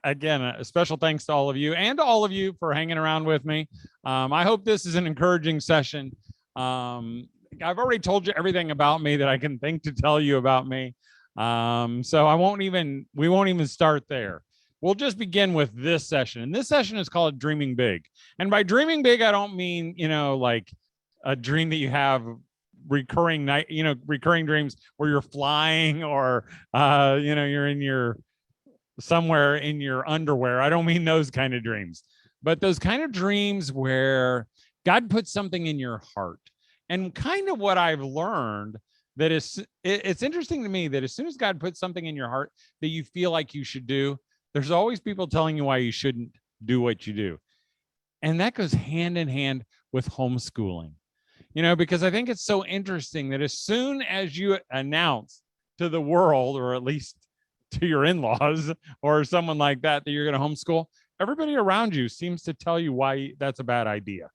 again, a special thanks to all of you and to all of you for hanging around with me. I hope this is an encouraging session. I've already told you everything about me that I can think to tell you about me. So we won't even start there. We'll just begin with this session. And this session is called Dreaming Big. And by dreaming big, I don't mean, like a dream that you have recurring dreams where you're flying or, you're in your somewhere in your underwear. I don't mean those kind of dreams, but those kind of dreams where God puts something in your heart. And kind of what I've learned that it's interesting to me that as soon as God puts something in your heart that you feel like you should do, there's always people telling you why you shouldn't do what you do. And that goes hand in hand with homeschooling, because I think it's so interesting that as soon as you announce to the world, or at least to your in-laws or someone like that you're going to homeschool, everybody around you seems to tell you why that's a bad idea.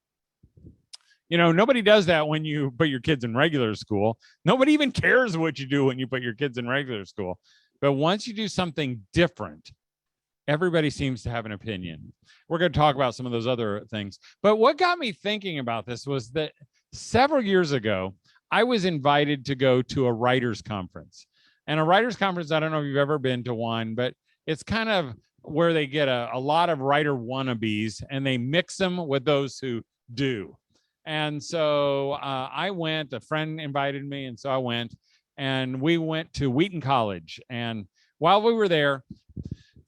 Nobody does that when you put your kids in regular school. Nobody even cares what you do when you put your kids in regular school. But once you do something different, everybody seems to have an opinion. We're going to talk about some of those other things. But what got me thinking about this was that several years ago, I was invited to go to a writers' conference. And a writers' conference, I don't know if you've ever been to one, but it's kind of where they get a lot of writer wannabes and they mix them with those who do. And so I went, a friend invited me, and so I went, and we went to Wheaton College. And while we were there,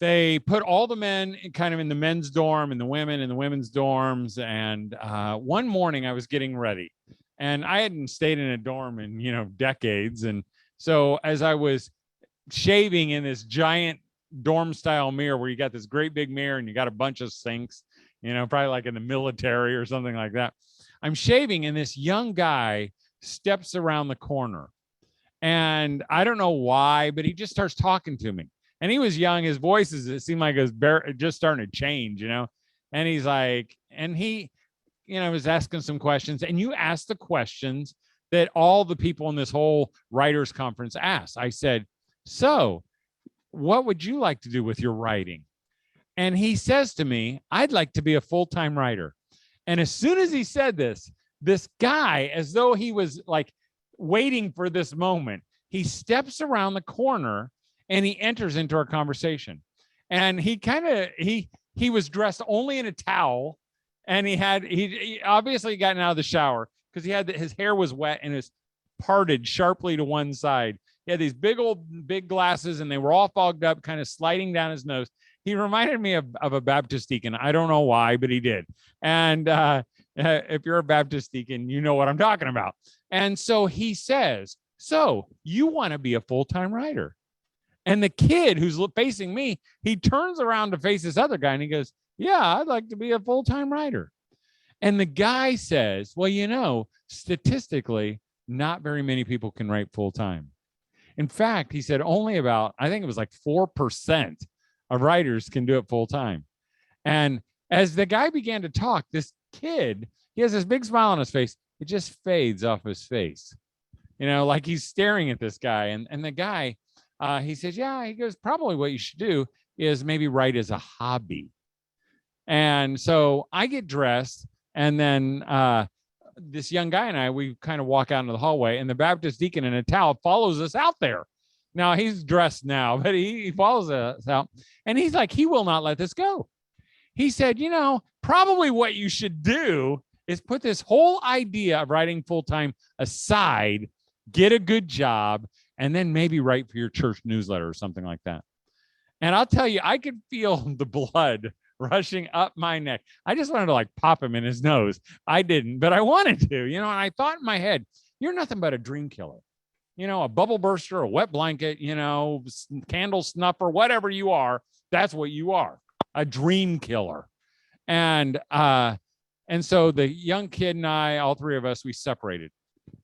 they put all the men kind of in the men's dorm and the women in the women's dorms. And one morning I was getting ready, and I hadn't stayed in a dorm in, decades. And so as I was shaving in this giant dorm style mirror where you got this great big mirror and you got a bunch of sinks, probably like in the military or something like that, I'm shaving and this young guy steps around the corner. And I don't know why, but he just starts talking to me. And he was young. His voice it seemed like it was just starting to change, And he's like, and he, was asking some questions. And you ask the questions that all the people in this whole writers conference asked. I said, so what would you like to do with your writing? And he says to me, I'd like to be a full-time writer. And as soon as he said this guy, as though he was like waiting for this moment, he steps around the corner and he enters into our conversation. And he was dressed only in a towel, and he obviously gotten out of the shower because his hair was wet and is parted sharply to one side. He had these big glasses, and they were all fogged up, kind of sliding down his nose. He reminded me of a Baptist deacon. I don't know why, but he did. And if you're a Baptist deacon, you know what I'm talking about. And so he says, so you want to be a full-time writer? And the kid who's facing me, he turns around to face this other guy and he goes, yeah, I'd like to be a full-time writer. And the guy says, well, statistically, not very many people can write full-time. In fact, he said only about, I think it was like 4% of writers can do it full-time. And as the guy began to talk, this kid, he has this big smile on his face. It just fades off his face, like he's staring at this guy. And the guy, he says, yeah, he goes, probably what you should do is maybe write as a hobby. And so I get dressed, and then this young guy and I, we kind of walk out into the hallway, and the Baptist deacon in a towel follows us out there. Now he's dressed now, but he follows us out, and he's like, he will not let this go. He said, probably what you should do is put this whole idea of writing full-time aside, get a good job, and then maybe write for your church newsletter or something like that. And I'll tell you, I could feel the blood rushing up my neck. I just wanted to pop him in his nose. I didn't, but I wanted to, and I thought in my head, you're nothing but a dream killer, a bubble burster, a wet blanket, candle snuffer, whatever you are, that's what you are, a dream killer. And so the young kid and I, all three of us, we separated.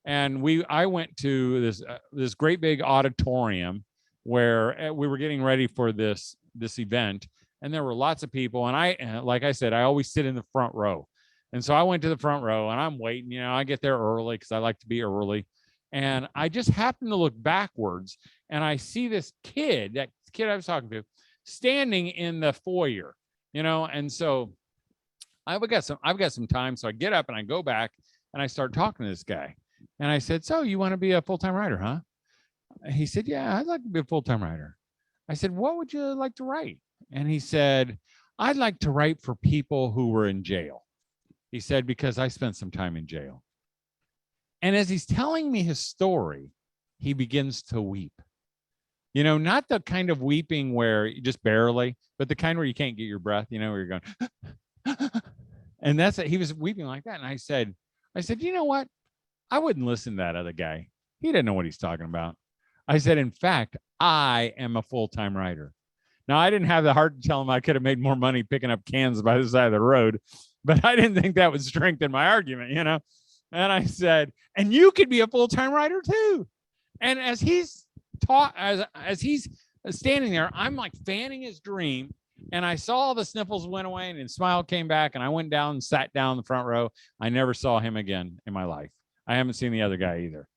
And I went to this great big auditorium where we were getting ready for this event, and there were lots of people. And like I said, I always sit in the front row. And so I went to the front row, and I'm waiting. I get there early because I like to be early. And I just happened to look backwards, and I see this kid, that kid I was talking to, standing in the foyer, and so I've got some time. So I get up and I go back and I start talking to this guy. And I said, so you want to be a full-time writer, huh? He said, yeah, I'd like to be a full-time writer. I said, what would you like to write? And he said, I'd like to write for people who were in jail. He said, because I spent some time in jail. And as he's telling me his story, he begins to weep. Not the kind of weeping where you just barely, but the kind where you can't get your breath, where you're going, and that's it. He was weeping like that. And I said, you know what? I wouldn't listen to that other guy. He didn't know what he's talking about. I said, in fact, I am a full-time writer. Now, I didn't have the heart to tell him I could have made more money picking up cans by the side of the road, but I didn't think that would strengthen my argument, And I said, and you could be a full-time writer too. And as he's as he's standing there, I'm like fanning his dream. And I saw the sniffles went away and his smile came back. And I went down and sat down in the front row. I never saw him again in my life. I haven't seen the other guy either.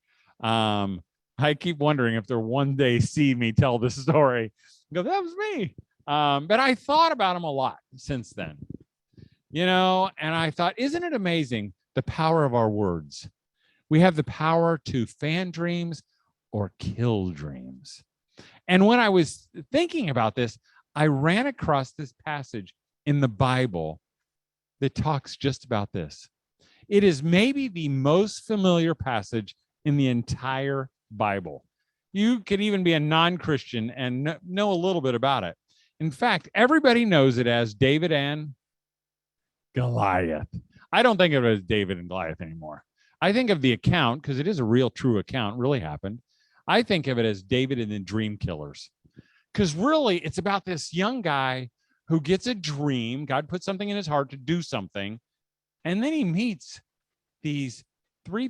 I keep wondering if they'll one day see me tell this story. Go, that was me. But I thought about him a lot since then, and I thought, isn't it amazing the power of our words? We have the power to fan dreams or kill dreams. And when I was thinking about this, I ran across this passage in the Bible that talks just about this. It is maybe the most familiar passage in the entire Bible. You could even be a non-Christian and know a little bit about it. In fact, everybody knows it as David and Goliath. I don't think of it as David and Goliath anymore. I think of the account, because it is a real true account, really happened. I think of it as David and the Dream Killers. Because really, it's about this young guy who gets a dream. God puts something in his heart to do something. And then he meets these three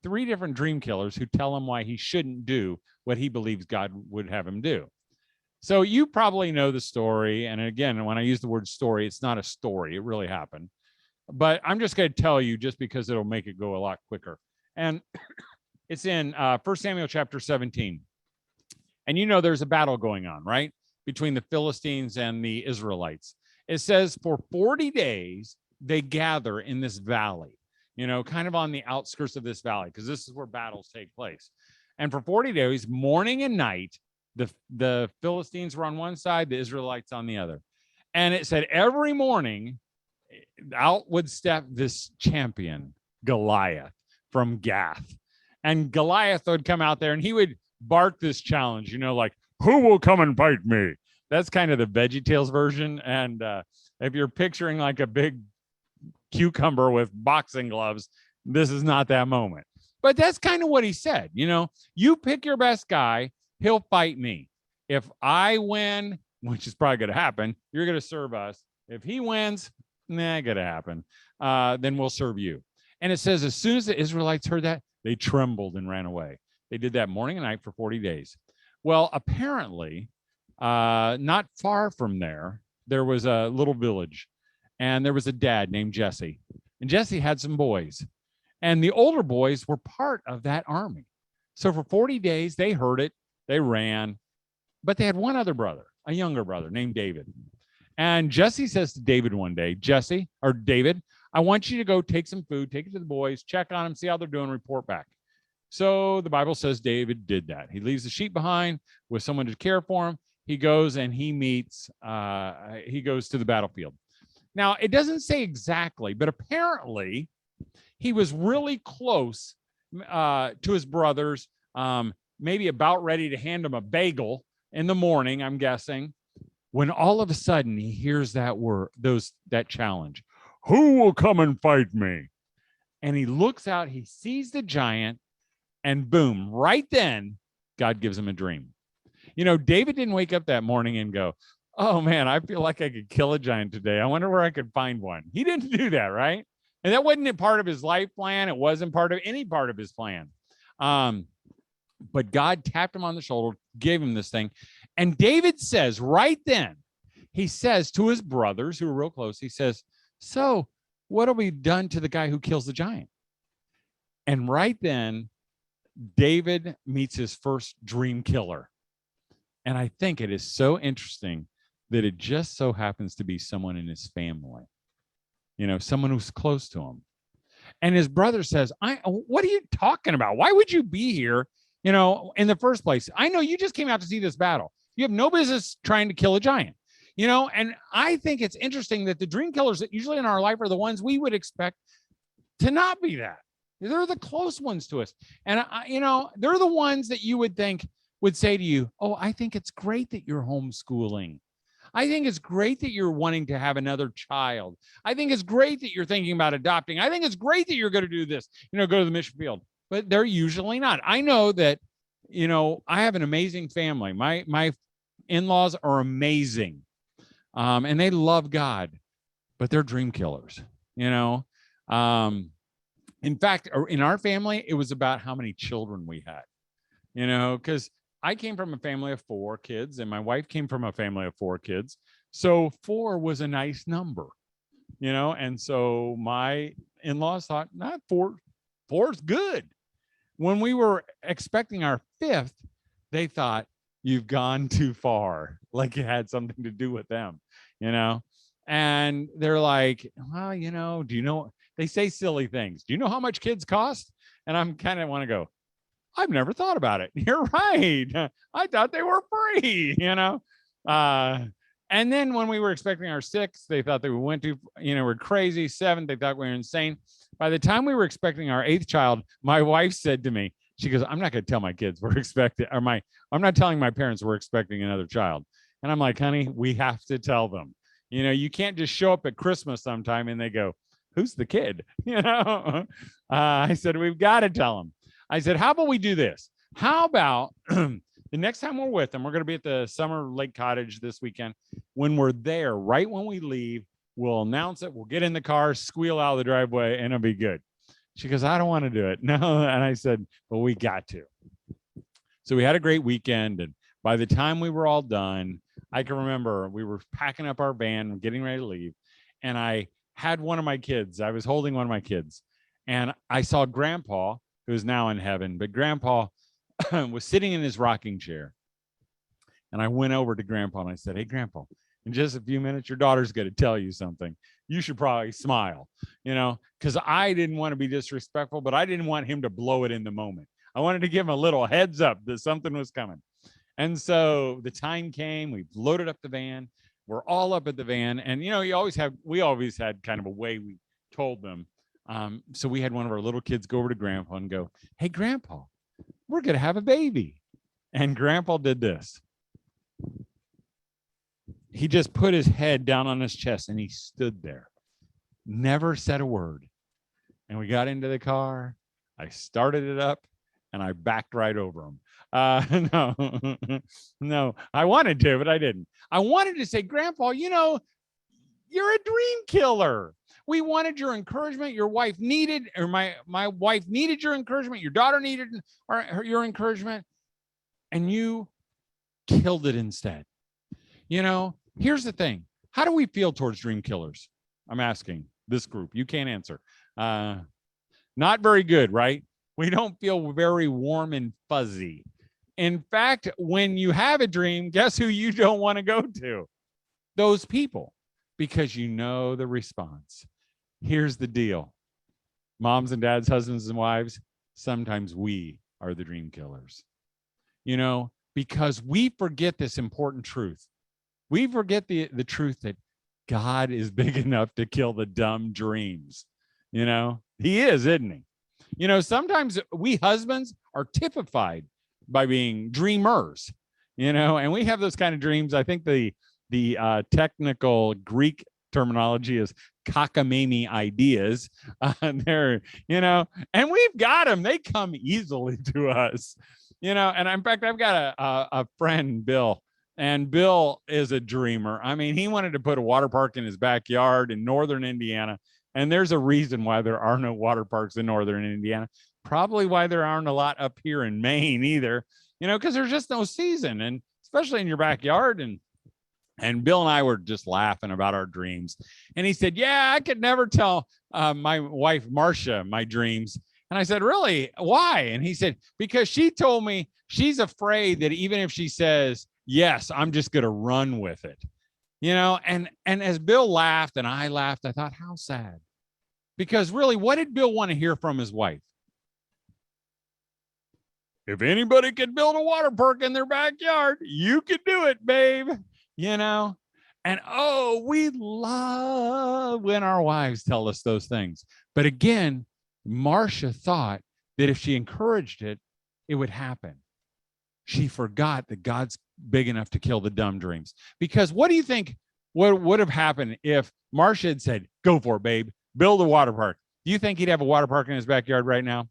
different dream killers who tell him why he shouldn't do what he believes God would have him do. So you probably know the story. And again, when I use the word story, it's not a story. It really happened. But I'm just going to tell you just because it'll make it go a lot quicker. And it's in 1 Samuel chapter 17. And there's a battle going on, right? Between the Philistines and the Israelites. It says for 40 days, they gather in this valley, kind of on the outskirts of this valley, because this is where battles take place. And for 40 days, morning and night, the Philistines were on one side, the Israelites on the other. And it said every morning, out would step this champion, Goliath, from Gath. And Goliath would come out there and he would bark this challenge, like, who will come and fight me? That's kind of the VeggieTales version. And if you're picturing like a big cucumber with boxing gloves, this is not that moment. But that's kind of what he said. You pick your best guy, he'll fight me. If I win, which is probably going to happen, you're going to serve us. If he wins, going to happen. Then we'll serve you. And it says, as soon as the Israelites heard that, they trembled and ran away. They did that morning and night for 40 days. Well, apparently, not far from there was a little village, and there was a dad named Jesse. And Jesse had some boys, and the older boys were part of that army. So for 40 days, they heard it, they ran, but they had one other brother, a younger brother named David. And Jesse says to David one day, David, I want you to go take some food, take it to the boys, check on them, see how they're doing, report back. So the Bible says David did that. He leaves the sheep behind with someone to care for him. He goes and he goes to the battlefield. Now, it doesn't say exactly, but apparently he was really close to his brothers, maybe about ready to hand him a bagel in the morning, I'm guessing, when all of a sudden he hears that that challenge. Who will come and fight me? And he looks out, he sees the giant, and boom, right then, God gives him a dream. David didn't wake up that morning and go, oh man, I feel like I could kill a giant today. I wonder where I could find one. He didn't do that, right? And that wasn't a part of his life plan. It wasn't part of any part of his plan. But God tapped him on the shoulder, gave him this thing. And David says right then, he says to his brothers who were real close, he says, so what have we done to the guy who kills the giant? And right then, David meets his first dream killer. And I think it is so interesting that it just so happens to be someone in his family, someone who's close to him. And his brother says, what are you talking about? Why would you be here, in the first place? I know you just came out to see this battle. You have no business trying to kill a giant, and I think it's interesting that the dream killers that usually in our life are the ones we would expect to not be that. They're the close ones to us. And, they're the ones that you would think would say to you, oh, I think it's great that you're homeschooling. I think it's great that you're wanting to have another child. I think it's great that you're thinking about adopting. I think it's great that you're going to do this, go to the mission field. But they're usually not. I know that, I have an amazing family. My in-laws are amazing. And they love God, but they're dream killers, in fact, in our family, it was about how many children we had, because I came from a family of 4 kids and my wife came from a family of 4 kids. So 4 was a nice number, and so my in-laws thought, not 4 is good. When we were expecting our 5th, they thought, you've gone too far. Like it had something to do with them, and they're like, well, do you know, they say silly things. Do you know how much kids cost? And I'm kind of want to go, I've never thought about it. You're right. I thought they were free, and then when we were expecting our 6th, they thought that we went to, we're crazy. 7th, they thought we were insane. By the time we were expecting our 8th child, my wife said to me, she goes, I'm not going to tell my kids we're expecting, I'm not telling my parents we're expecting another child. And I'm like, honey, we have to tell them. You can't just show up at Christmas sometime and they go, who's the kid? I said, we've got to tell them. I said, how about we do this? How about the next time we're with them, we're going to be at the Summer Lake Cottage this weekend. When we're there, right when we leave, we'll announce it. We'll get in the car, squeal out of the driveway, and it'll be good. She goes, I don't want to do it. No. And I said, well, we got to. So we had a great weekend. And by the time we were all done, I can remember we were packing up our van, getting ready to leave. And I had one of my kids. I was holding one of my kids. And I saw Grandpa, who is now in heaven, but Grandpa was sitting in his rocking chair. And I went over to Grandpa and I said, hey, Grandpa, in just a few minutes, your daughter's going to tell you something. You should probably smile, because I didn't want to be disrespectful, but I didn't want him to blow it in the moment. I wanted to give him a little heads up that something was coming. And so the time came, we loaded up the van. We're all up at the van. And, we always had kind of a way we told them. So we had one of our little kids go over to Grandpa and go, hey, Grandpa, we're going to have a baby. And Grandpa did this. He just put his head down on his chest and he stood there, never said a word. And we got into the car. I started it up and I backed right over him. No, I wanted to, but I didn't. I wanted to say, Grandpa, you're a dream killer. We wanted your encouragement. Your wife needed, or my wife needed your encouragement. Your daughter needed your encouragement. And you killed it instead. Here's the thing. How do we feel towards dream killers? I'm asking this group. You can't answer. Not very good, right? We don't feel very warm and fuzzy. In fact, when you have a dream, guess who you don't want to go to? Those people, because you know the response. Here's the deal. Moms and dads, husbands and wives, sometimes we are the dream killers. Because we forget this important truth. We forget the truth that God is big enough to kill the dumb dreams. He is, isn't he? Sometimes we husbands are typified by being dreamers, and we have those kind of dreams. I think the technical Greek terminology is cockamamie ideas. They're, and we've got them. They come easily to us, and in fact, I've got a friend, Bill. And Bill is a dreamer. I mean, he wanted to put a water park in his backyard in northern Indiana. And there's a reason why there are no water parks in northern Indiana. Probably why there aren't a lot up here in Maine either, because there's just no season, and especially in your backyard. And Bill and I were just laughing about our dreams. And he said, yeah, I could never tell my wife, Marcia, my dreams. And I said, really? Why? And he said, because she told me she's afraid that even if she says, yes, I'm just going to run with it, And as Bill laughed and I laughed, I thought, how sad. Because really, what did Bill want to hear from his wife? If anybody could build a water park in their backyard, you could do it, babe. And oh, we love when our wives tell us those things. But again, Marcia thought that if she encouraged it, it would happen. She forgot that God's big enough to kill the dumb dreams. Because what do you think would have happened if Marcia had said, go for it, babe, build a water park? Do you think he'd have a water park in his backyard right now?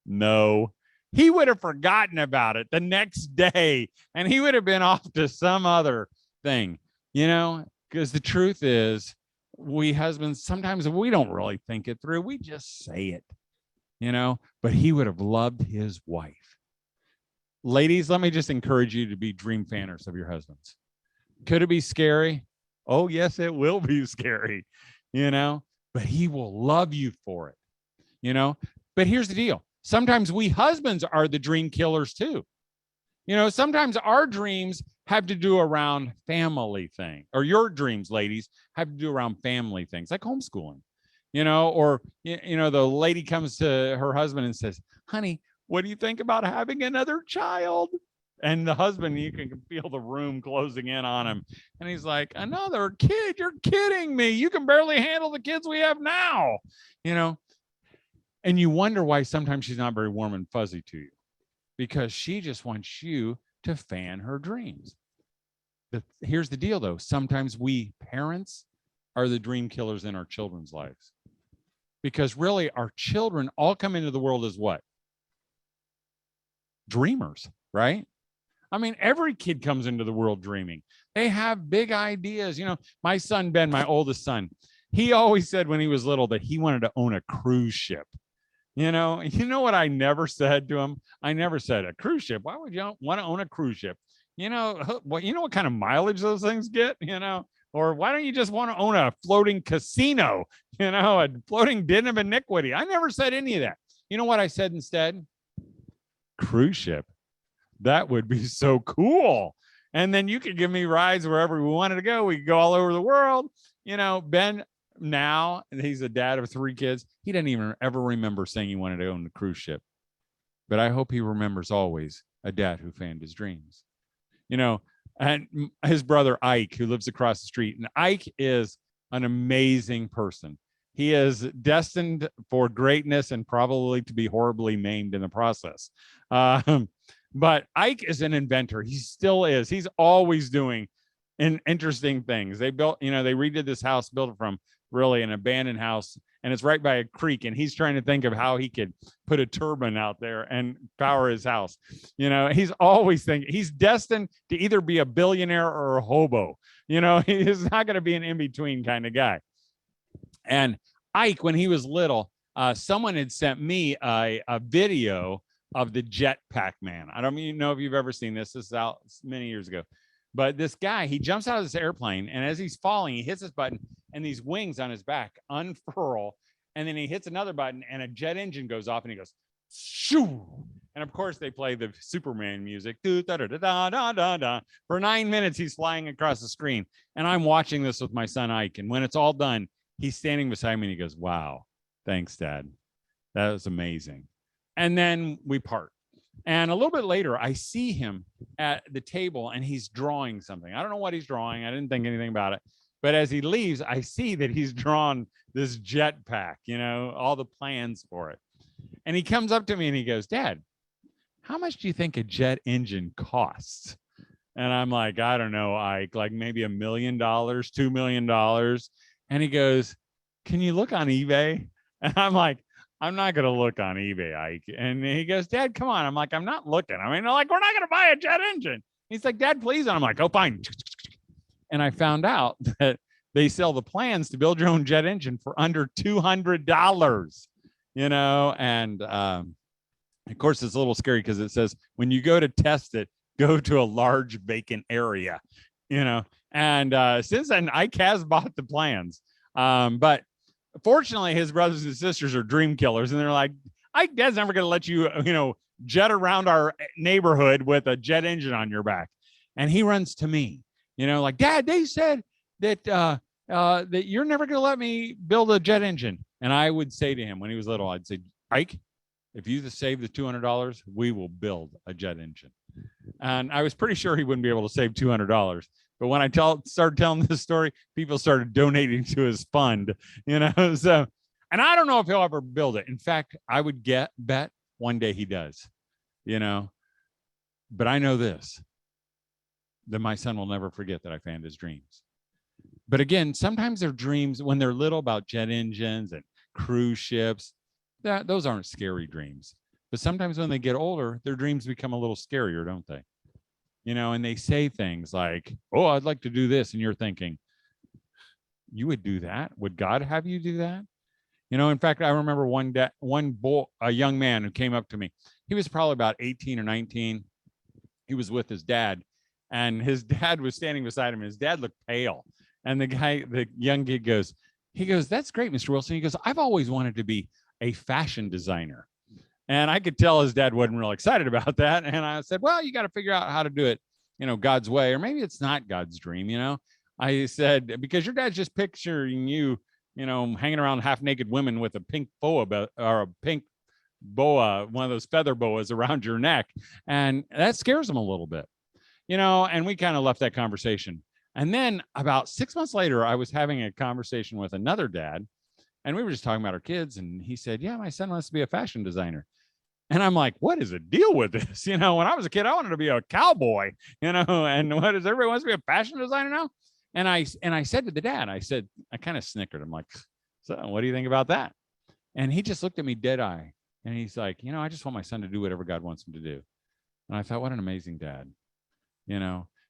No. He would have forgotten about it the next day, and he would have been off to some other thing, because the truth is, we husbands, sometimes we don't really think it through. We just say it, but he would have loved his wife. Ladies, let me just encourage you to be dream fanners of your husbands. Could it be scary? Oh, yes, it will be scary, but he will love you for it, but here's the deal. Sometimes we husbands are the dream killers too. Sometimes our dreams have to do around family thing, or your dreams, ladies, have to do around family things like homeschooling, or, the lady comes to her husband and says, honey, what do you think about having another child? And the husband, you can feel the room closing in on him. And he's like, another kid? You're kidding me. You can barely handle the kids we have now, And you wonder why sometimes she's not very warm and fuzzy to you, because she just wants you to fan her dreams. But here's the deal, though. Sometimes we parents are the dream killers in our children's lives, because really our children all come into the world as what? Dreamers, right? I mean, every kid comes into the world dreaming. They have big ideas. My son, Ben, my oldest son, he always said when he was little that he wanted to own a cruise ship. You know what I never said to him? I never said, a cruise ship. Why would you want to own a cruise ship? What kind of mileage those things get, or why don't you just want to own a floating casino, a floating den of iniquity? I never said any of that. You know what I said instead? Cruise ship. That would be so cool. And then you could give me rides wherever we wanted to go. We could go all over the world. Ben, now he's a dad of 3 kids. He doesn't even ever remember saying he wanted to own a cruise ship. But I hope he remembers always a dad who fanned his dreams. And his brother Ike, who lives across the street. And Ike is an amazing person. He is destined for greatness and probably to be horribly maimed in the process. But Ike is an inventor. He still is. He's always doing interesting things. They redid this house, built it from really an abandoned house, and it's right by a creek. And he's trying to think of how he could put a turbine out there and power his house. He's always thinking he's destined to either be a billionaire or a hobo. He's not going to be an in-between kind of guy. And Ike, when he was little, someone had sent me a video of the Jetpack Man. I don't even know if you've ever seen this. This is out many years ago. But this guy, he jumps out of this airplane, and as he's falling, he hits this button, and these wings on his back unfurl, and then he hits another button, and a jet engine goes off, and he goes, shoo! And of course, they play the Superman music. For 9 minutes, he's flying across the screen, and I'm watching this with my son Ike, and when it's all done, he's standing beside me, and he goes, wow, thanks, Dad. That was amazing. And then we part. And a little bit later, I see him at the table and he's drawing something. I don't know what he's drawing. I didn't think anything about it. But as he leaves, I see that he's drawn this jetpack, all the plans for it. And he comes up to me and he goes, Dad, how much do you think a jet engine costs? And I'm like, I don't know, Ike, like maybe $1 million, $2 million. And he goes, can you look on eBay? And I'm like, I'm not going to look on eBay, Ike. And he goes, Dad, come on. I'm like, I'm not looking. I mean, like, we're not going to buy a jet engine. He's like, Dad, please. And I'm like, oh, fine. And I found out that they sell the plans to build your own jet engine for under $200, and of course, it's a little scary because it says when you go to test it, go to a large vacant area, and since then, Ike has bought the plans. But fortunately, his brothers and sisters are dream killers, and they're like, Ike, Dad's never going to let you, jet around our neighborhood with a jet engine on your back. And he runs to me Like, Dad, they said that that you're never going to let me build a jet engine. And I would say to him when he was little, I'd say, Ike, if you save the $200, we will build a jet engine. And I was pretty sure he wouldn't be able to save $200. But when I started telling this story, people started donating to his fund, So, and I don't know if he'll ever build it. In fact, I would bet one day he does, But I know this, that my son will never forget that I fanned his dreams. But again, sometimes their dreams, when they're little, about jet engines and cruise ships, those aren't scary dreams. But sometimes when they get older, their dreams become a little scarier, don't they? And they say things like, oh, I'd like to do this. And you're thinking, you would do that? Would God have you do that? In fact, I remember a young man who came up to me. He was probably about 18 or 19. He was with his dad, and his dad was standing beside him. His dad looked pale. And the young kid goes, that's great, Mr. Wilson. He goes, I've always wanted to be a fashion designer. And I could tell his dad wasn't real excited about that. And I said, well, you got to figure out how to do it, God's way, or maybe it's not God's dream. I said, because your dad's just picturing you, hanging around half naked women with a pink boa or a pink boa, one of those feather boas around your neck. And that scares him a little bit, and we kind of left that conversation. And then about 6 months later, I was having a conversation with another dad, and we were just talking about our kids. And he said, yeah, my son wants to be a fashion designer. And I'm like, what is the deal with this? When I was a kid, I wanted to be a cowboy, and what is everybody wants to be a fashion designer now? And I said to the dad, I kind of snickered. I'm like, so what do you think about that? And he just looked at me dead eye. And he's like, I just want my son to do whatever God wants him to do. And I thought, what an amazing dad,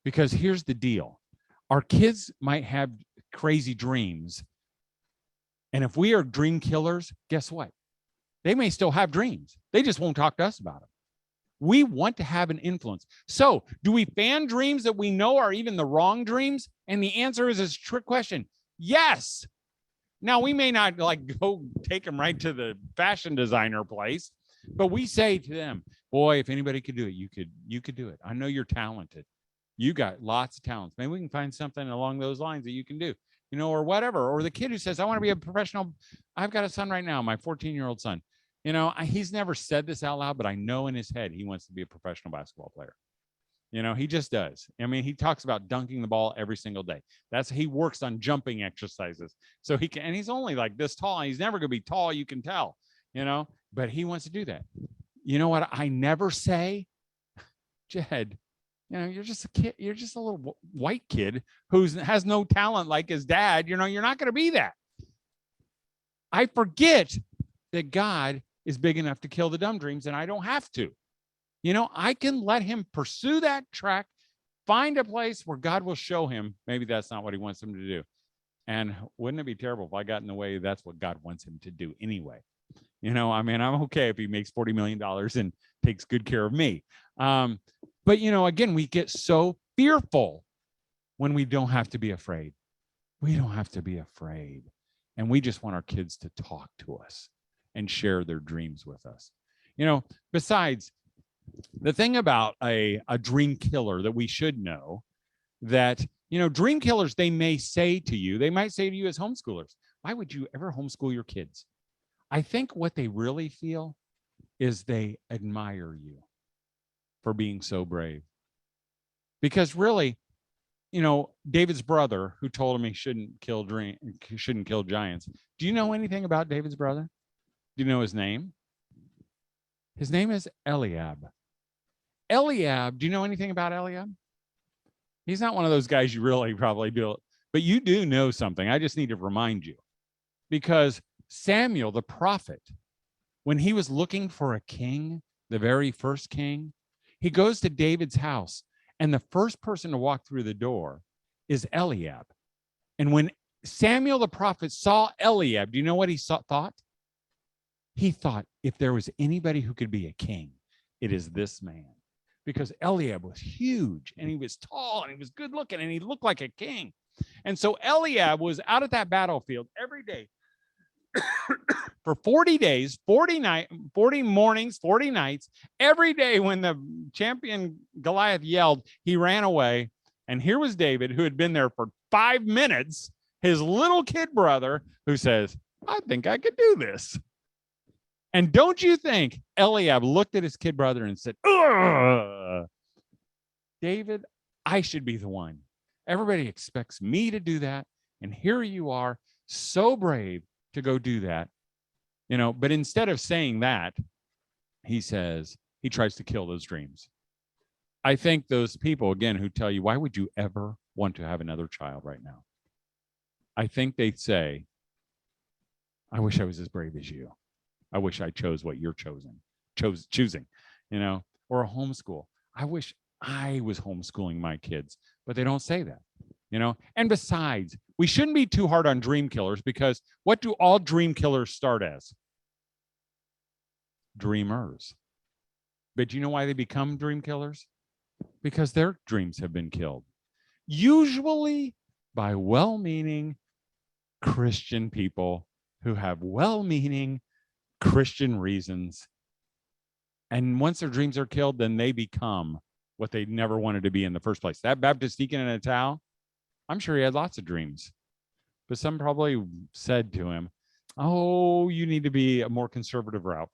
because here's the deal. Our kids might have crazy dreams. And if we are dream killers, guess what? They may still have dreams. They just won't talk to us about them. We want to have an influence. So do we fan dreams that we know are even the wrong dreams? And the answer is a trick question. Yes. Now, we may not go take them right to the fashion designer place, but we say to them, boy, if anybody could do it, you could do it. I know you're talented. You got lots of talents. Maybe we can find something along those lines that you can do, or whatever. Or the kid who says, I want to be a professional. I've got a son right now, my 14-year-old son. He's never said this out loud, but I know in his head he wants to be a professional basketball player. He just does. He talks about dunking the ball every single day. He works on jumping exercises. So and he's only like this tall. And he's never going to be tall, you can tell, but he wants to do that. You know what? I never say, Jed, you're just a kid. You're just a little white kid who has no talent like his dad. You're not going to be that. I forget that God is big enough to kill the dumb dreams, and I don't have to. I can let him pursue that track, find a place where God will show him maybe that's not what he wants him to do. And wouldn't it be terrible if I got in the way? That's what God wants him to do anyway. I'm okay if he makes $40 million and takes good care of me. But, again, we get so fearful when we don't have to be afraid. We don't have to be afraid. And we just want our kids to talk to us and share their dreams with us. Besides, the thing about a dream killer that we should know, that, dream killers, they might say to you as homeschoolers, why would you ever homeschool your kids? I think what they really feel is they admire you for being so brave. Because really, David's brother, who told him he shouldn't kill giants. Do you know anything about David's brother? Do you know his name? His name is Eliab. Eliab, do you know anything about Eliab? He's not one of those guys you really probably do, but you do know something. I just need to remind you. Because Samuel, the prophet, when he was looking for a king, the very first king, he goes to David's house, and the first person to walk through the door is Eliab. And when Samuel the prophet saw Eliab, do you know what he thought? He thought, if there was anybody who could be a king, it is this man. Because Eliab was huge, and he was tall, and he was good looking, and he looked like a king. And so Eliab was out at that battlefield every day for 40 days, 40 mornings, 40 nights. Every day when the champion Goliath yelled, he ran away And here was David, who had been there for 5 minutes, his little kid brother, who says, I think I could do this. And don't you think Eliab looked at his kid brother and said, ugh, David, I should be the one. Everybody expects me to do that. And here you are, so brave to go do that. But instead of saying that, he says, he tries to kill those dreams. I think those people, again, who tell you, why would you ever want to have another child right now? I think they'd say, I wish I was as brave as you. I wish I chose what you're choosing, or a homeschool. I wish I was homeschooling my kids, but they don't say that, And besides, we shouldn't be too hard on dream killers, because what do all dream killers start as? Dreamers. But do you know why they become dream killers? Because their dreams have been killed, usually by well-meaning Christian people who have well-meaning Christian reasons. And once their dreams are killed, then they become what they never wanted to be in the first place. That Baptist deacon in a towel, I'm sure he had lots of dreams, but some probably said to him, oh, you need to be a more conservative route.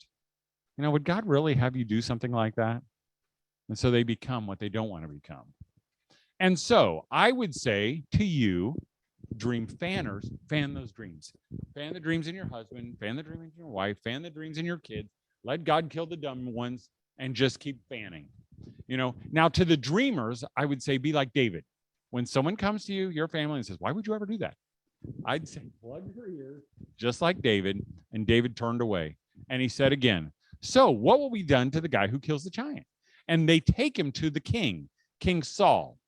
Would God really have you do something like that? And so they become what they don't want to become. And so I would say to you, dream fanners, fan those dreams. Fan the dreams in your husband, fan the dreams in your wife, fan the dreams in your kids. Let God kill the dumb ones and just keep fanning. Now to the dreamers, I would say be like David. When someone comes to you, your family, and says, why would you ever do that? I'd say, plug your ears, just like David. And David turned away. And he said again, so what will be done to the guy who kills the giant? And they take him to the king, King Saul.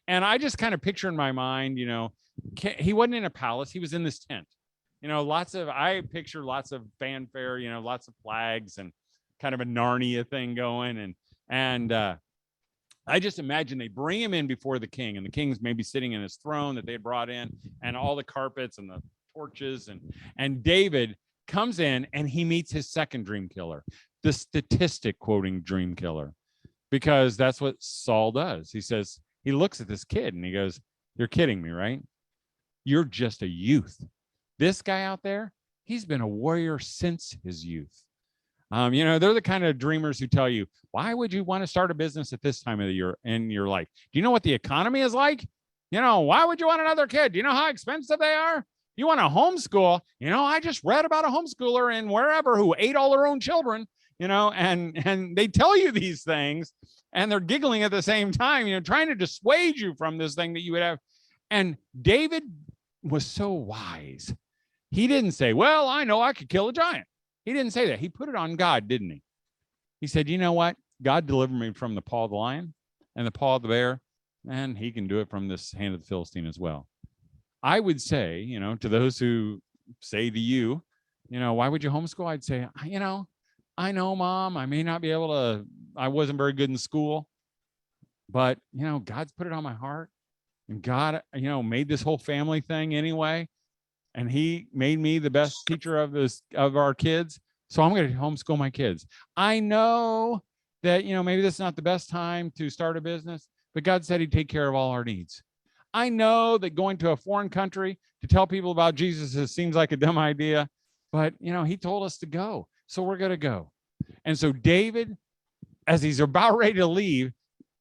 And I just kind of picture in my mind, he wasn't in a palace. He was in this tent. I picture lots of fanfare, lots of flags and kind of a Narnia thing going. And I just imagine they bring him in before the king, and the king's maybe sitting in his throne that they had brought in, and all the carpets and the torches. And David comes in and he meets his second dream killer, the statistic quoting dream killer, because that's what Saul does. He looks at this kid and he goes, you're kidding me, right? You're just a youth. This guy out there, he's been a warrior since his youth. They're the kind of dreamers who tell you, why would you want to start a business at this time of the year in your life? Do you know what the economy is like? Why would you want another kid? Do you know how expensive they are? You want to homeschool? I just read about a homeschooler in wherever who ate all their own children, and they tell you these things and they're giggling at the same time, trying to dissuade you from this thing that you would have. And David was so wise. He didn't say, well, I know I could kill a giant. He didn't say that. He put it on God, didn't he? He said, you know what? God delivered me from the paw of the lion and the paw of the bear, and he can do it from this hand of the Philistine as well. I would say, to those who say to you, why would you homeschool? I'd say, I know, Mom, I may not be able to, I wasn't very good in school, but, God's put it on my heart, and God, made this whole family thing anyway. And he made me the best teacher of our kids. So I'm going to homeschool my kids. I know that, maybe this is not the best time to start a business, but God said he'd take care of all our needs. I know that going to a foreign country to tell people about Jesus seems like a dumb idea, but, he told us to go. So we're going to go. And so David, as he's about ready to leave,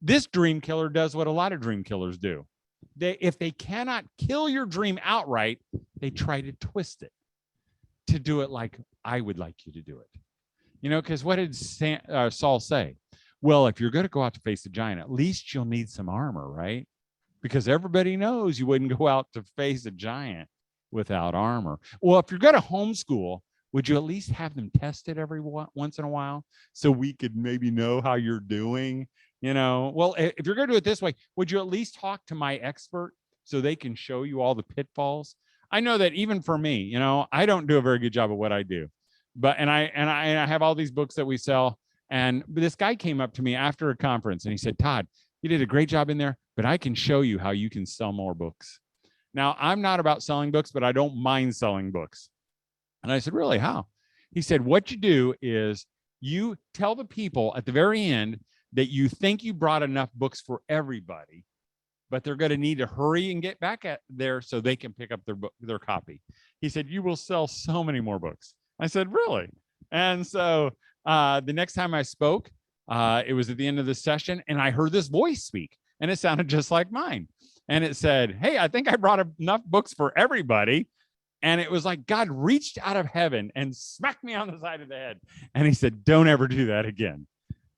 this dream killer does what a lot of dream killers do. If they cannot kill your dream outright, they try to twist it to do it like I would like you to do it. Because what did Saul say? Well, if you're going to go out to face the giant, at least you'll need some armor, right? Because everybody knows you wouldn't go out to face a giant without armor. Well, if you're going to homeschool, would you at least have them tested every once in a while so we could maybe know how you're doing? Well, if you're going to do it this way, would you at least talk to my expert so they can show you all the pitfalls? I know that even for me, I don't do a very good job of what I do, but I have all these books that we sell. And this guy came up to me after a conference and he said, Todd, you did a great job in there, but I can show you how you can sell more books. Now, I'm not about selling books, but I don't mind selling books. And I said, really, how? He said, what you do is you tell the people at the very end that you think you brought enough books for everybody, but they're going to need to hurry and get back at there so they can pick up their copy. He said, you will sell so many more books. I said, really? And so the next time I spoke, it was at the end of the session, and I heard this voice speak, and it sounded just like mine. And it said, hey, I think I brought enough books for everybody. And it was like God reached out of heaven and smacked me on the side of the head. And he said, don't ever do that again.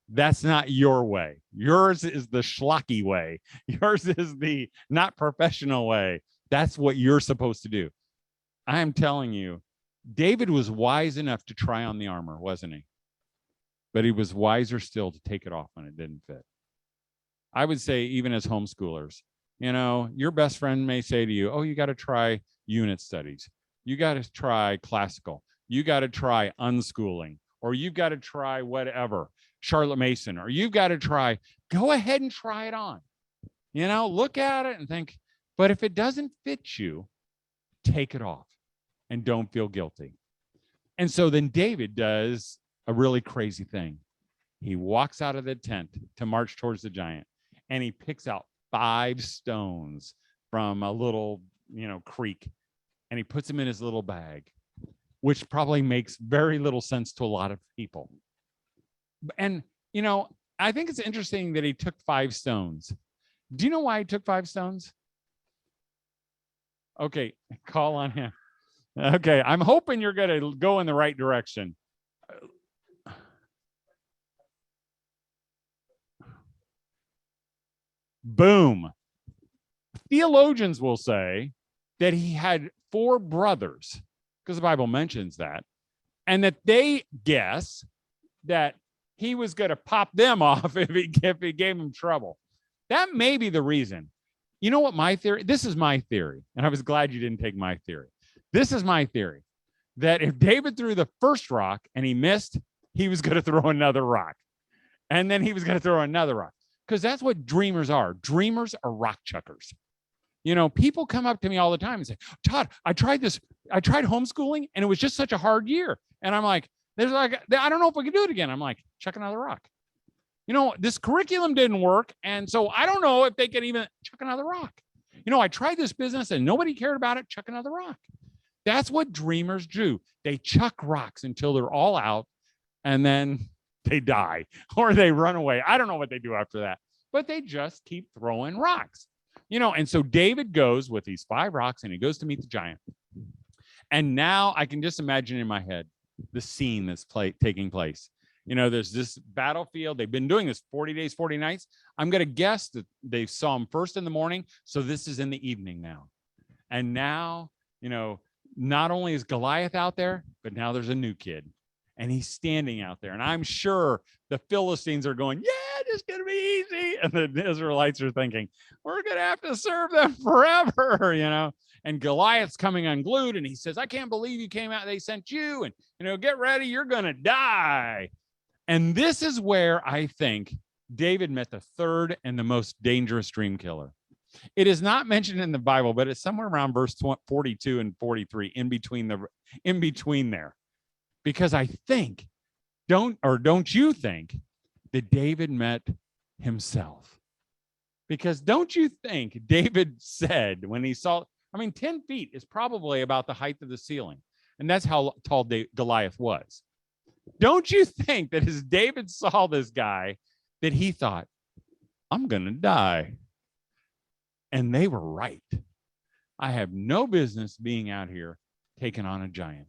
That's not your way. Yours is the schlocky way. Yours is the not professional way. That's what you're supposed to do. I am telling you, David was wise enough to try on the armor, wasn't he? But he was wiser still to take it off when it didn't fit. I would say, even as homeschoolers, your best friend may say to you, oh, you got to try unit studies. You got to try classical. You got to try unschooling, or you've got to try whatever, Charlotte Mason, or you've got to try, go ahead and try it on. Look at it and think, but if it doesn't fit you, take it off and don't feel guilty. And so then David does a really crazy thing. He walks out of the tent to march towards the giant, and he picks out 5 stones from a little, creek, and he puts them in his little bag, which probably makes very little sense to a lot of people. And, I think it's interesting that he took 5 stones. Do you know why he took 5 stones? Okay, call on him. Okay, I'm hoping you're going to go in the right direction. Boom. Theologians will say that he had 4 brothers, because the Bible mentions that, and that they guess that he was going to pop them off if he gave him trouble. That may be the reason. You know what my theory? This is my theory, and I was glad you didn't take my theory. This is my theory, that if David threw the first rock and he missed, he was going to throw another rock, and then he was going to throw another rock, because that's what dreamers are. Dreamers are rock chuckers. People come up to me all the time and say, Todd, I tried homeschooling, and it was just such a hard year. And I'm like, I don't know if we can do it again. I'm like, chuck another rock. This curriculum didn't work, and so I don't know if they can even chuck another rock. I tried this business and nobody cared about it, chuck another rock. That's what dreamers do. They chuck rocks until they're all out, and then they die or they run away. I don't know what they do after that, but they just keep throwing rocks. And so David goes with these 5 rocks, and he goes to meet the giant. And now I can just imagine in my head the scene that's taking place. There's this battlefield. They've been doing this 40 days, 40 nights. I'm going to guess that they saw him first in the morning. So this is in the evening now. And now, not only is Goliath out there, but now there's a new kid, and he's standing out there. And I'm sure the Philistines are going, yeah, this is going to be easy. And the Israelites are thinking, we're going to have to serve them forever, And Goliath's coming unglued, and he says, I can't believe you came out. They sent you, and, get ready. You're going to die. And this is where I think David met the third and the most dangerous dream killer. It is not mentioned in the Bible, but it's somewhere around verse 42 and 43, in between there. Because I think, don't you think that David met himself? Because don't you think David said when he saw, 10 feet is probably about the height of the ceiling. And that's how tall Goliath was. Don't you think that as David saw this guy, that he thought, I'm going to die? And they were right. I have no business being out here taking on a giant.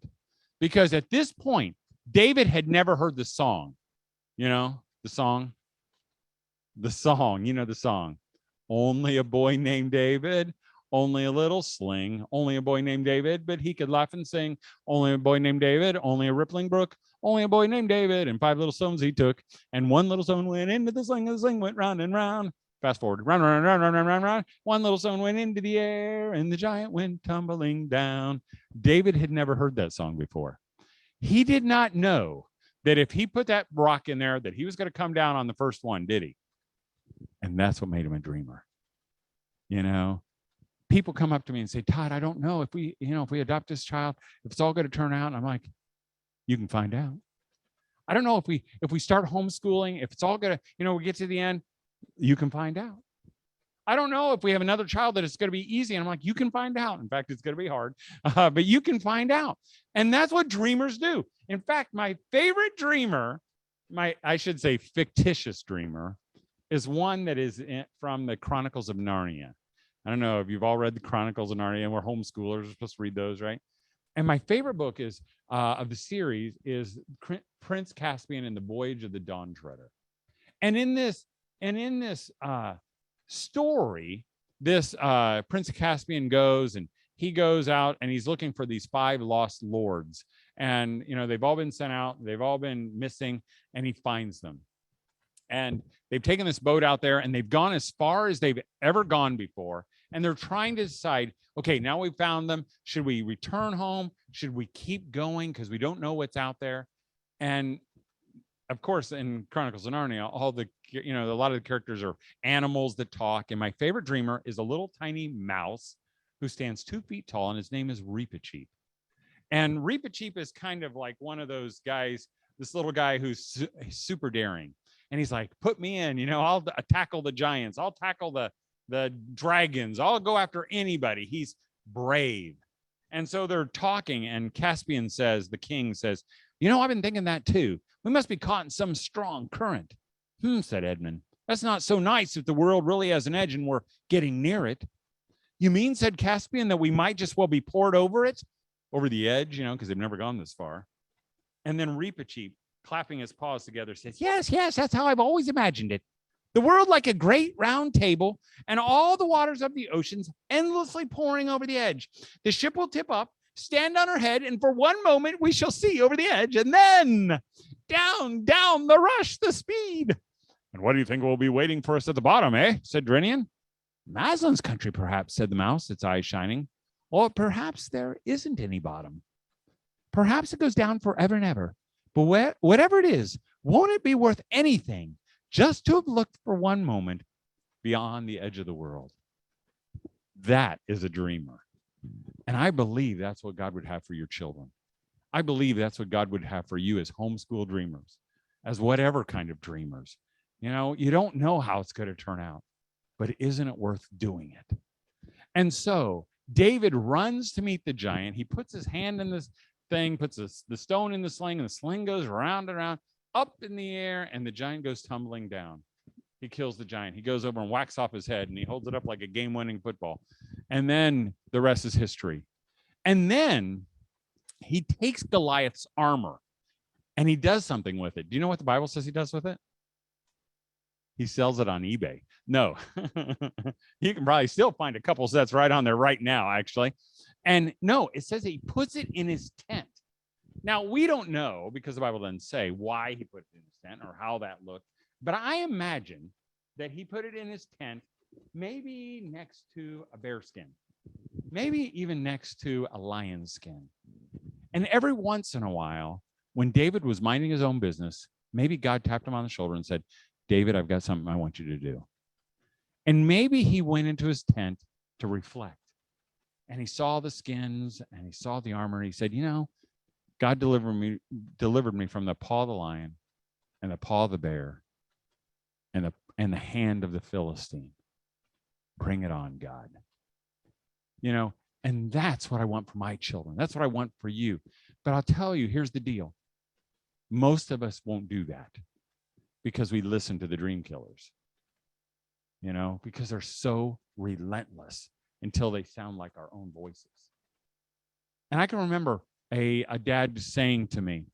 Because at this point, David had never heard the song. The song. Only a boy named David, only a little sling, only a boy named David, but he could laugh and sing. Only a boy named David, only a rippling brook, only a boy named David, and 5 little stones he took, and 1 little stone went into the sling, and the sling went round and round. Fast forward, round, round, round, round, round, round, round. 1 little stone went into the air, and the giant went tumbling down. David had never heard that song before. He did not know that if he put that rock in there, that he was going to come down on the first one, did he? And that's what made him a dreamer. People come up to me and say, Todd, I don't know if we adopt this child, if it's all going to turn out. And I'm like, you can find out. I don't know if we start homeschooling, if it's all going to, we get to the end, you can find out. I don't know if we have another child that it's going to be easy. And I'm like, you can find out. In fact, it's going to be hard, but you can find out. And that's what dreamers do. In fact, my favorite dreamer, I should say fictitious dreamer, is one that is from the Chronicles of Narnia. I don't know if you've all read the Chronicles of Narnia, and we're homeschoolers, we're supposed to read those, right? And my favorite book is of the series is Prince Caspian and the Voyage of the Dawn Treader. And in this story, this Prince Caspian goes out and he's looking for these 5 lost lords. And, you know, they've all been sent out, they've all been missing, and he finds them. And they've taken this boat out there and they've gone as far as they've ever gone before. And they're trying to decide, okay, now we've found them. Should we return home? Should we keep going? Because we don't know what's out there. And of course, in Chronicles of Narnia, a lot of the characters are animals that talk. And my favorite dreamer is a little tiny mouse who stands 2 feet tall, and his name is Reepicheep. And Reepicheep is kind of like one of those guys, this little guy who's super daring. And he's like, put me in, I'll tackle the giants. I'll tackle the dragons. I'll go after anybody. He's brave. And so they're talking, and Caspian says, the king says, I've been thinking that too. We must be caught in some strong current. Said Edmund. That's not so nice if the world really has an edge and we're getting near it. You mean, said Caspian, that we might just well be poured over the edge, because they've never gone this far. And then Reepicheep, clapping his paws together, says, yes, that's how I've always imagined it. The world like a great round table, and all the waters of the oceans endlessly pouring over the edge. The ship will tip up, stand on her head, and for one moment we shall see over the edge, and then down, the rush, the speed. And what do you think will be waiting for us at the bottom, said Drinian. Maslin's country, perhaps, said the mouse, its eyes shining. Or perhaps there isn't any bottom. Perhaps it goes down forever and ever. But whatever it is, won't it be worth anything just to have looked for one moment beyond the edge of the world? That is a dreamer. And I believe that's what God would have for your children. I believe that's what God would have for you as homeschool dreamers, as whatever kind of dreamers. You don't know how it's going to turn out, but isn't it worth doing it? And so David runs to meet the giant. He puts his hand in this thing, puts the stone in the sling, and the sling goes round and round, up in the air, and the giant goes tumbling down. He kills the giant. He goes over and whacks off his head, and he holds it up like a game-winning football. And then the rest is history. And then he takes Goliath's armor, and he does something with it. Do you know what the Bible says he does with it? He sells it on eBay. No, you can probably still find a couple sets right on there right now, actually. And no, it says he puts it in his tent. Now, we don't know, because the Bible doesn't say why he put it in his tent or how that looked. But I imagine that he put it in his tent, maybe next to a bear skin, maybe even next to a lion skin. And every once in a while, when David was minding his own business, maybe God tapped him on the shoulder and said, David, I've got something I want you to do. And maybe he went into his tent to reflect. And he saw the skins and he saw the armor. And he said, God delivered me from the paw of the lion and the paw of the bear and the hand of the Philistine. Bring it on, God. And that's what I want for my children. That's what I want for you. But I'll tell you, here's the deal. Most of us won't do that because we listen to the dream killers, because they're so relentless until they sound like our own voices. And I can remember a dad saying to me,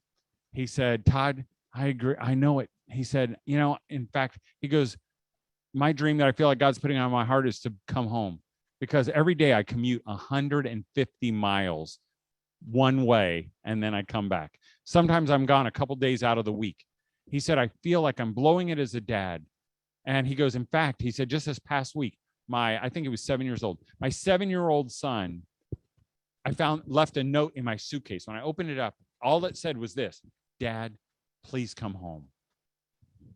he said, Todd, I agree. I know it. He said, in fact, he goes, my dream that I feel like God's putting on my heart is to come home, because every day I commute 150 miles one way and then I come back. Sometimes I'm gone a couple days out of the week. He said, I feel like I'm blowing it as a dad. And he goes, in fact, he said, just this past week, I think he was 7 years old. My 7-year-old son, left a note in my suitcase. When I opened it up, all it said was this: Dad, please come home.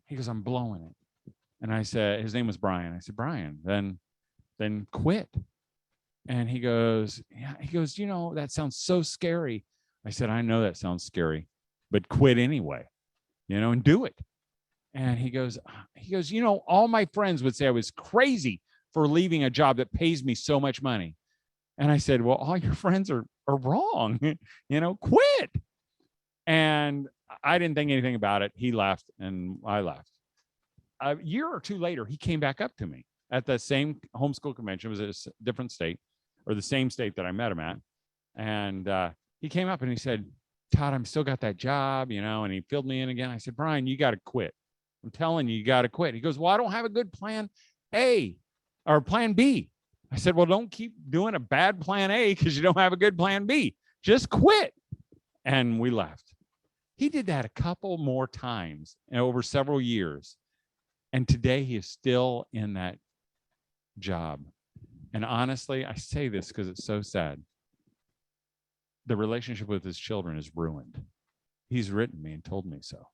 He goes, I'm blowing it. And I said, his name was Brian. I said, Brian, then quit. And he goes, yeah. He goes, that sounds so scary. I said, I know that sounds scary, but quit anyway, and do it. And he goes, all my friends would say I was crazy for leaving a job that pays me so much money. And I said, well, all your friends are wrong, quit. And I didn't think anything about it. He left and I left. A year or two later, he came back up to me at the same homeschool convention. It was a different state, or the same state that I met him at. And he came up and he said, Todd, I'm still got that job, and he filled me in again. I said, Brian, you got to quit. I'm telling you got to quit. He goes, well, I don't have a good plan A or plan B. I said, well, don't keep doing a bad plan A because you don't have a good plan B. Just quit. And we left. He did that a couple more times over several years. And today he is still in that job. And honestly, I say this because it's so sad. The relationship with his children is ruined. He's written me and told me so.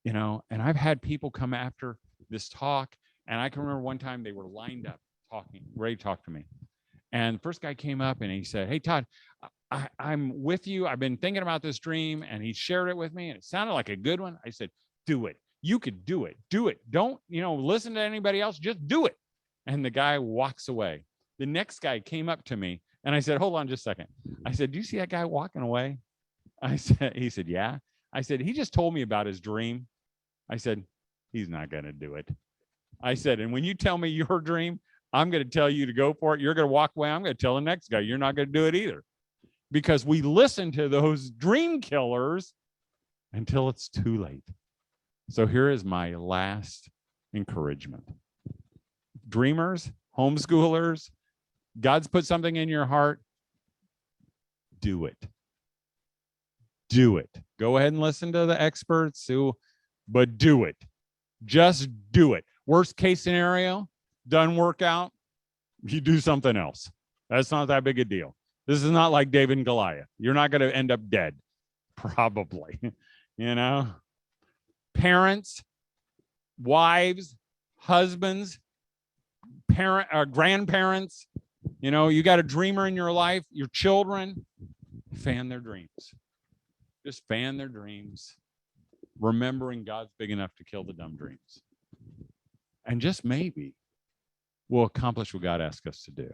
And I've had people come after this talk. And I can remember one time they were lined up talking, ready to talk to me. And the first guy came up and he said, hey, Todd, I'm with you. I've been thinking about this dream. And he shared it with me. And it sounded like a good one. I said, do it. You could do it. Do it. Don't, listen to anybody else. Just do it. And the guy walks away. The next guy came up to me and I said, hold on just a second. I said, do you see that guy walking away? He said, yeah. I said, he just told me about his dream. I said, he's not going to do it. I said, and when you tell me your dream, I'm going to tell you to go for it. You're going to walk away. I'm going to tell the next guy, you're not going to do it either. Because we listen to those dream killers until it's too late. So here is my last encouragement. Dreamers, homeschoolers, God's put something in your heart. Do it. Do it. Go ahead and listen to the experts, but do it. Just do it. Worst case scenario, doesn't work out, you do something else. That's not that big a deal. This is not like David and Goliath. You're not going to end up dead, probably. Parents, wives, husbands, grandparents, you got a dreamer in your life, your children, fan their dreams. Just fan their dreams, remembering God's big enough to kill the dumb dreams. And just maybe we'll accomplish what God asked us to do.